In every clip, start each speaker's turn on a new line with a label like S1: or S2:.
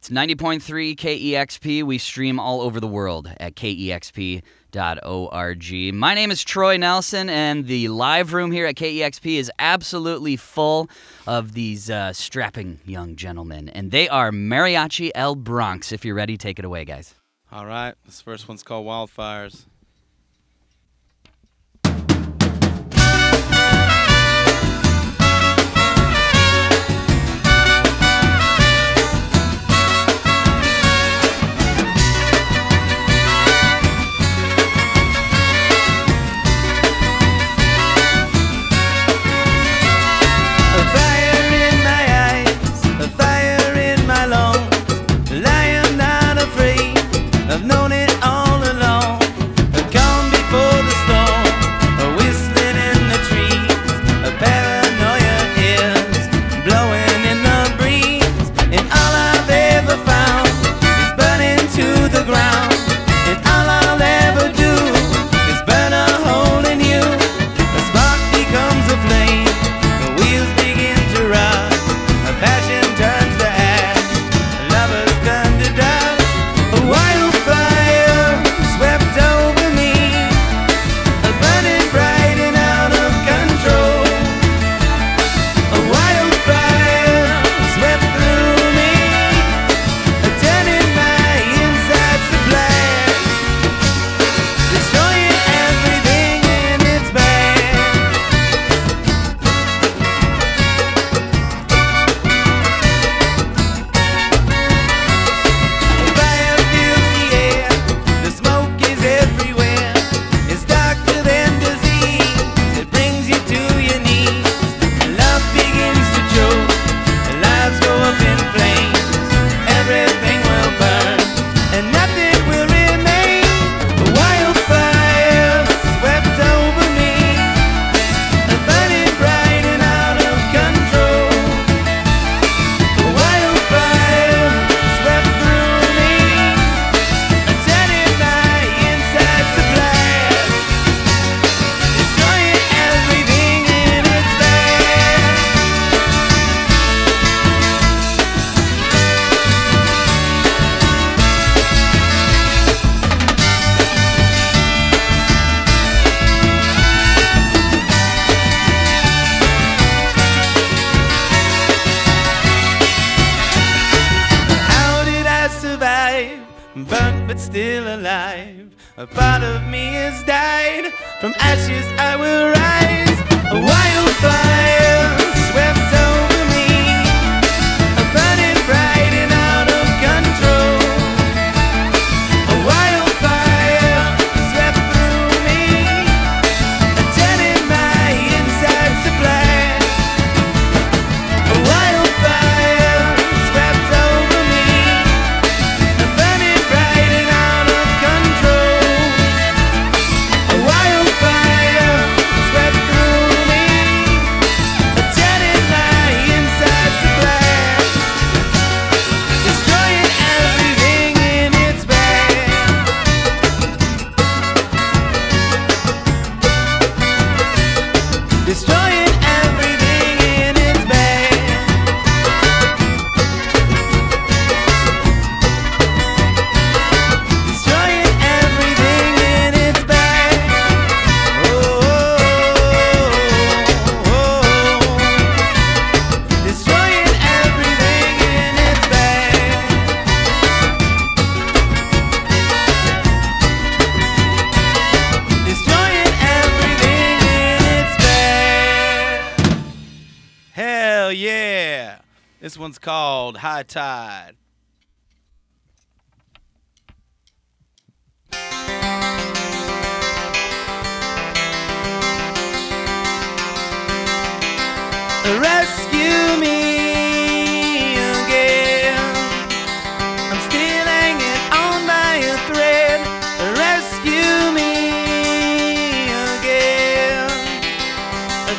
S1: It's 90.3 KEXP. We stream all over the world at KEXP.org. My name is Troy Nelson, and the live room here at KEXP is absolutely full of these strapping young gentlemen. And they are Mariachi El Bronx. If you're ready, take it away, guys.
S2: All right. This first one's called Wildfires.
S3: I've known it all along. A calm before the storm, a whistling in the trees, a paranoia is blowing in the breeze. And all I've ever found is burning to the ground. And all I'll ever do is burn a hole in you. A spark becomes a flame, the wheels begin to run. A passion turns to ash, lovers turn to dust. A wildfire swept over me, burning bright and out of control. A wildfire swept through me, turning my insides to black, destroying everything in its path. A fire fills the air, the smoke is everywhere. It's darker than disease, it brings you to your knees. Love begins to choke, lives go up in flames. Everything will burn, and nothing will remain. A wildfire swept over me, burning bright and out of control. A wildfire swept through me, turning my insides to black, destroying everything in its path. How did I survive? Burnt but still alive. A part of me has died. From ashes I will rise. A wildfire swept over me, burning bright and out of control. A wildfire swept through me, turning my insides to black. A wildfire swept over me, burning bright and out of control. A wildfire swept through me, turning my insides to black, destroying everything in its path. Destroying everything in its path. Destroying everything in its path. Destroying everything in its path. Destroying everything in its path.
S2: Hell yeah. This one's called High Tide.
S3: Rescue me again. I'm still hanging on by a thread. Rescue me again.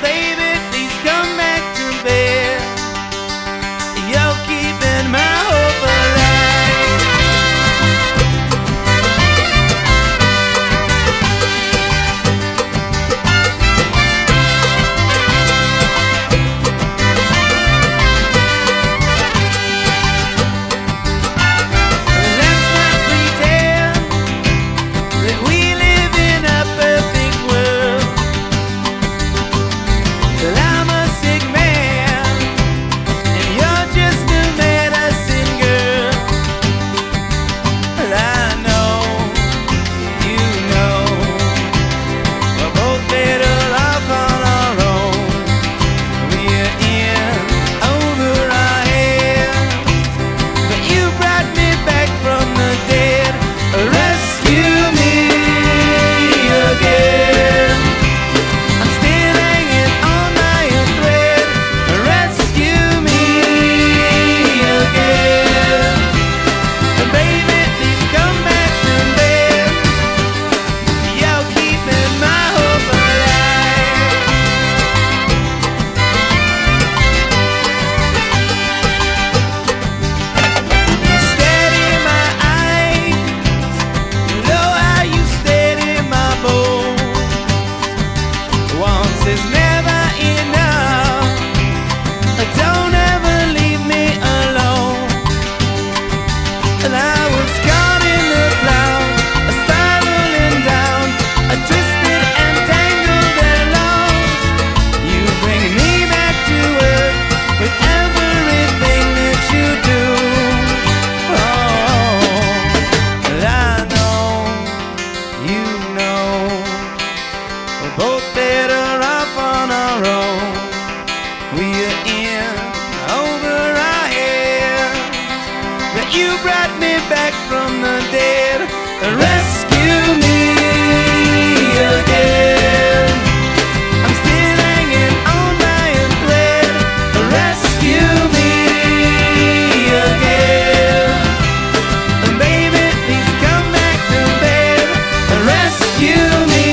S3: Baby, please come back to bed. You're keeping my hope alive. You brought me back from the dead. Rescue me again. I'm still hanging on by a thread. Rescue me again. Baby, please come back to bed. Rescue me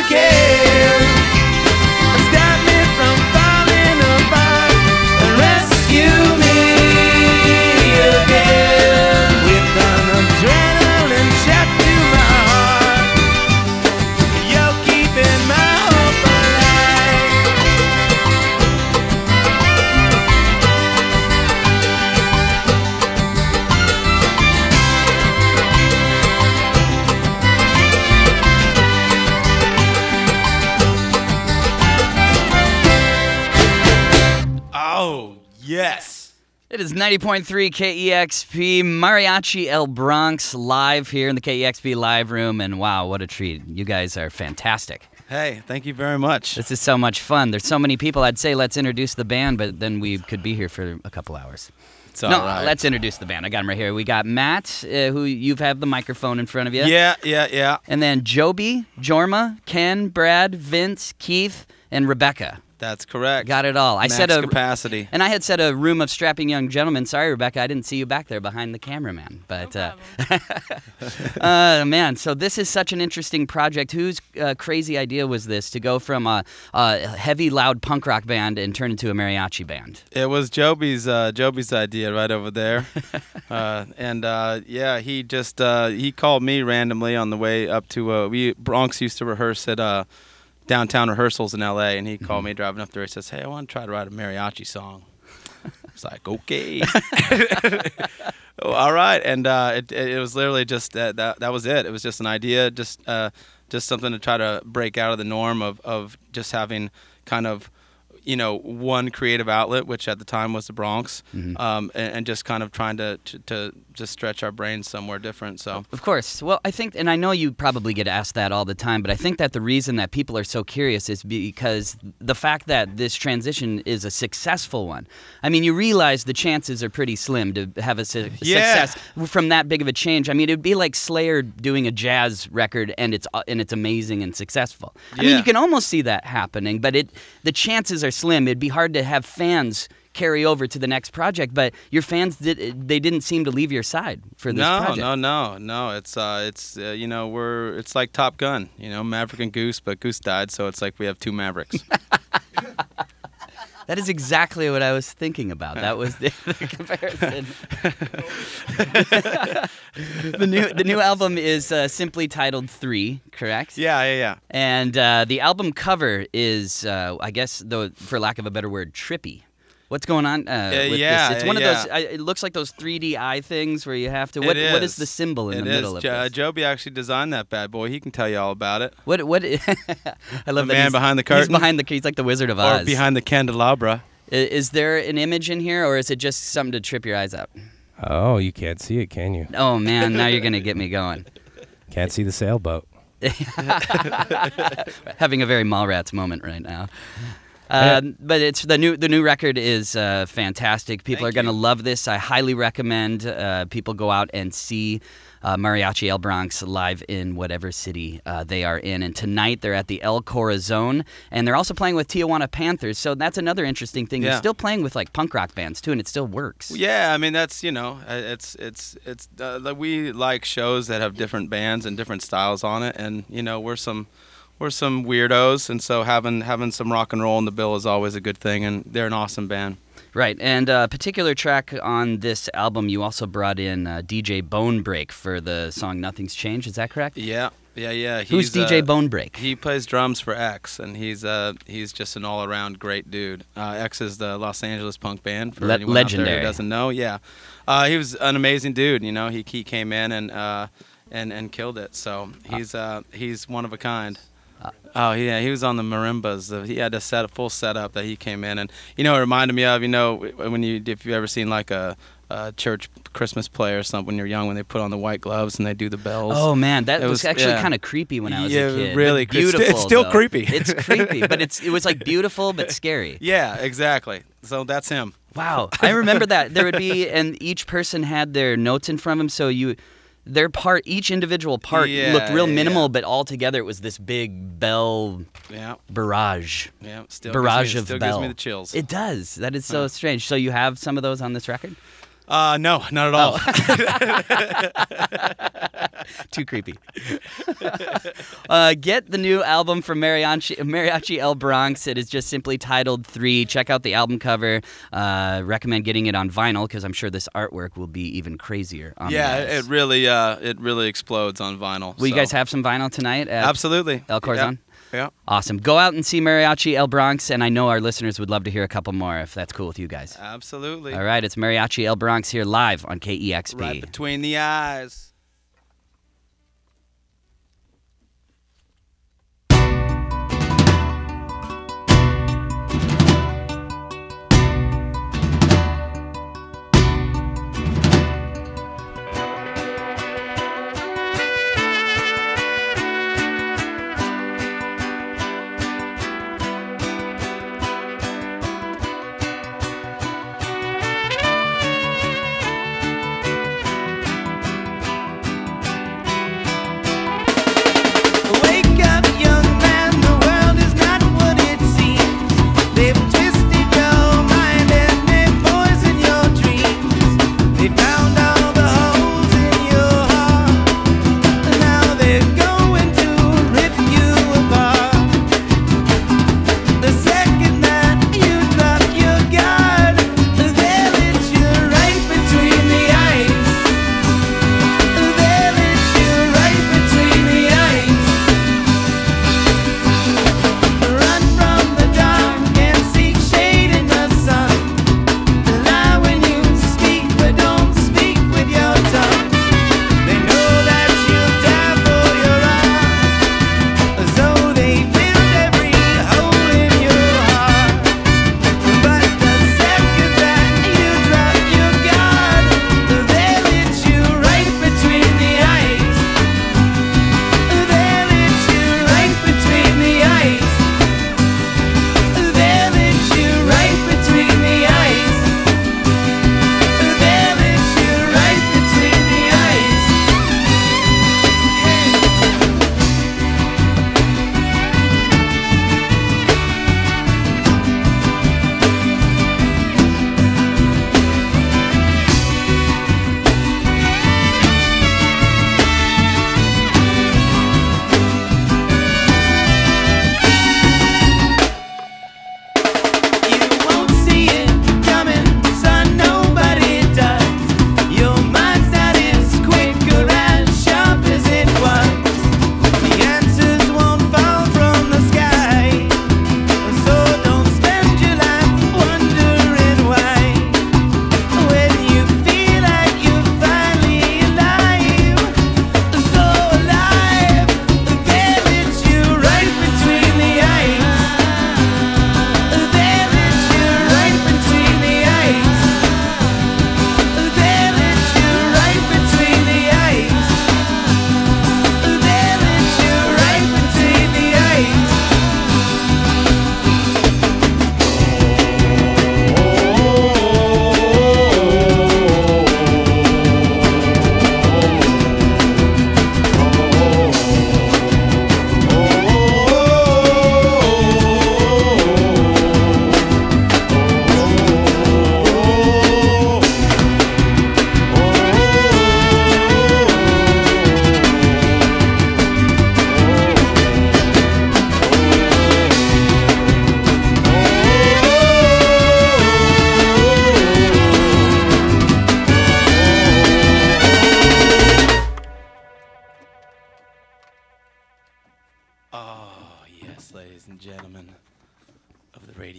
S3: again. Stop me from falling apart. Rescue me again. With an adrenaline shot to my heart. You're keeping my hope alive.
S2: Oh, yes.
S1: It is 90.3 KEXP, Mariachi El Bronx, live here in the KEXP live room. And wow, what a treat. You guys are fantastic.
S2: Hey, thank you very much.
S1: This is so much fun. There's so many people. I'd say let's introduce the band, but then we could be here for a couple hours.
S2: It's all
S1: No,
S2: right.
S1: let's introduce the band. I got him right here. We got Matt, who you've had the microphone in front of you.
S2: Yeah.
S1: And then Joby, Jorma, Ken, Brad, Vince, Keith, and Rebecca.
S2: That's correct.
S1: Got it all.
S2: Max capacity.
S1: And I had said a room of strapping young gentlemen. Sorry, Rebecca, I didn't see you back there behind the cameraman. But man, so this is such an interesting project. Whose crazy idea was this to go from a heavy, loud punk rock band and turn into a mariachi band?
S2: It was Joby's idea right over there. Yeah, he just he called me randomly on the way up to Bronx used to rehearse at downtown rehearsals in L.A. and he called me driving up there. He says, "Hey, I want to try to write a mariachi song." I was like, "Okay." All right, and it was literally just that was it. It was just an idea, just something to try to break out of the norm of just having kind of, you know, one creative outlet, which at the time was the Bronx, and just kind of trying to just stretch our brains somewhere different. So
S1: Of course. Well, I think, and I know you probably get asked that all the time, but I think that the reason that people are so curious is because the fact that this transition is a successful one. I mean, you realize the chances are pretty slim to have a success from that big of a change. I mean, it would be like Slayer doing a jazz record and it's amazing and successful. I mean, you can almost see that happening, but the chances are slim. It'd be hard to have fans carry over to the next project, but your fans they didn't seem to leave your side for this project.
S2: No. It's you know, it's like Top Gun, you know, Maverick and Goose, but Goose died, so it's like we have two Mavericks.
S1: That is exactly what I was thinking about. That was the comparison. The new album is simply titled 3, correct?
S2: Yeah.
S1: And the album cover is, I guess, for lack of a better word, trippy. What's going on with this? It's one of those. It looks like those 3D eye things where you have to. What is the symbol in the middle of this?
S2: Joby actually designed that bad boy. He can tell you all about it.
S1: What? I love
S2: the
S1: that
S2: man behind the curtain.
S1: He's behind the. He's like the Wizard of Oz.
S2: Or behind the candelabra.
S1: Is there an image in here, or is it just something to trip your eyes out?
S4: Oh, you can't see it, can you?
S1: Oh man, now you're gonna get me going.
S4: Can't see the sailboat.
S1: Having a very Mallrats moment right now. But it's the new record is fantastic. People are going to love this. I highly recommend people go out and see Mariachi El Bronx live in whatever city they are in. And tonight they're at the El Corazon, and they're also playing with Tijuana Panthers. So that's another interesting thing. You're still playing with like punk rock bands too, and it still works.
S2: Yeah, I mean that's we like shows that have different bands and different styles on it, and you know we're some weirdos, and so having some rock and roll in the bill is always a good thing, and they're an awesome band.
S1: Right, and a particular track on this album, you also brought in DJ Bonebreak for the song Nothing's Changed, is that correct?
S2: Yeah.
S1: Who's DJ Bonebreak?
S2: He plays drums for X, and he's just an all-around great dude. X is the Los Angeles punk band, for anyone
S1: legendary.
S2: out there who doesn't know. Yeah. He was an amazing dude, you know. He came in and killed it, so he's one of a kind. Oh yeah, he was on the marimbas. He had a full setup that he came in, and you know, it reminded me of, you know, if you've ever seen like a church Christmas play or something when you're young, when they put on the white gloves and they do the bells.
S1: Oh man, that was actually kind of creepy when I was a kid.
S2: Really
S1: beautiful.
S2: It's still creepy.
S1: It's creepy, but it was like beautiful but scary.
S2: Yeah, exactly. So that's him.
S1: Wow, I remember that. There would be, and each person had their notes in front of them, so each individual part looked real minimal, but all together it was this big bell barrage.
S2: Yeah,
S1: still
S2: gives me the chills.
S1: It does. That is so strange. So you have some of those on this record?
S2: No, not at all.
S1: Too creepy. Get the new album from Mariachi El Bronx. It is just simply titled 3. Check out the album cover. Recommend getting it on vinyl because I'm sure this artwork will be even crazier on
S2: it really explodes on vinyl.
S1: Will you guys have some vinyl tonight?
S2: Absolutely.
S1: El Corazon?
S2: Yeah.
S1: Awesome. Go out and see Mariachi El Bronx, and I know our listeners would love to hear a couple more if that's cool with you guys.
S2: Absolutely.
S1: All right, it's Mariachi El Bronx here live on KEXP.
S2: Right between the eyes.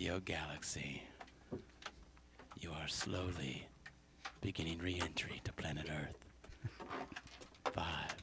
S3: radio galaxy. You are slowly beginning re-entry to planet Earth. 5,